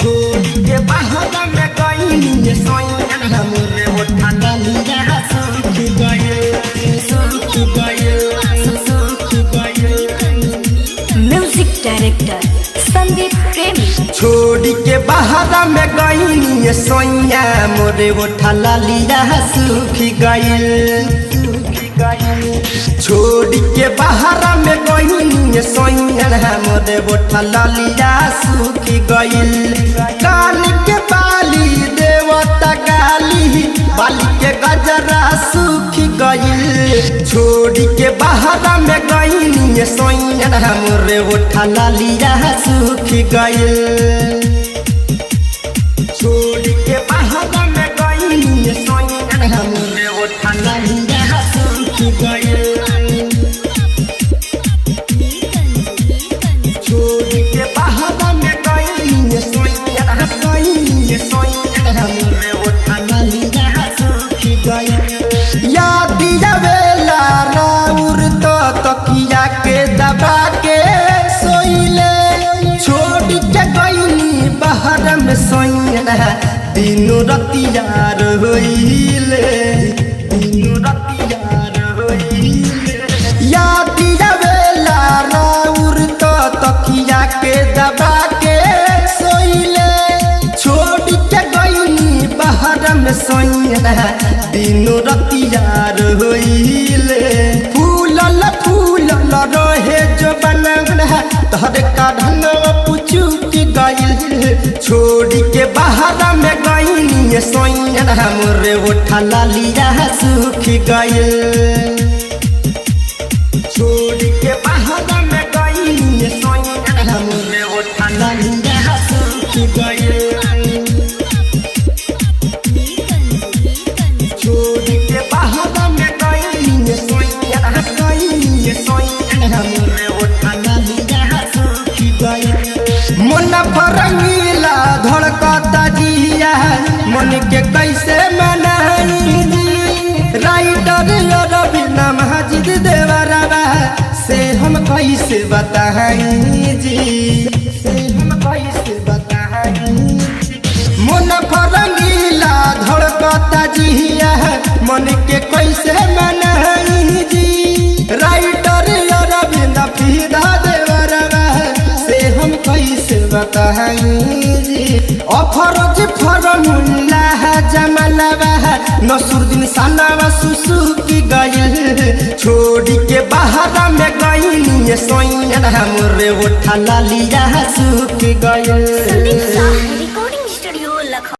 छोड़ी के बाहर में गई सोया हमरे उठा लिया सूख गए म्यूजिक डायरेक्टर संदीप प्रेमी। छोड़ी के बाहर में गई सोया मोरे उठा लिया सूख गई। छोड़ी के बाहर में गई सोया मोरे उठा लिया सूख गई। कान के बाली देवता गाली बाली के गजरा सूख गई। छोड़ी के बाहर में गई सोया मोरे उठा लिया सूख गई। छोड़ी के बाहर में गई सोया मोरे उठा लिया सूख गई। छोड़ी के बाहर में गई सोया मोरे उठा लिया सूख गई। याद आवेला राउर तो तकिया के दबा के सोइले। छोड़ के गईनी बाहर में सोइना दिनों रतिया रोइले। याद आवेला राउर तो तकिया के दबा के सोइले। छोड़ के गईनी बाहर में सोइना दिनों रतिया रोइले। फूलल फूलल रहे जो बनगढ़ तहर काढ़न पुचू के गई। छोड़ी के बाहर में गई सोया मोरे उठा लिया सूख गई। छोड़ी के बाहर में गई सोया मोरे उठा लिया सूख गई। छोड़ी के बाहर में गई सोया मोरे उठा लिया सूख गई। मन फरंगीला धड़कता जिया मन के कैसे मनाई जी। राइटर रवीना महाजिद देवरवा से हम कैसे बताई जी। मन फरंगीला धड़कता जिया मन के कैसे मनाई जी। राइटर रवीना फिदा देवरवा से हम कैसे बताई जी। अफरोज फरमुल्ला जमलवा नसरुद्दीन सनावा सुसुकी गई। छोड़ी के बाहर में गई सोया मोरे उठा लिया सूख गई।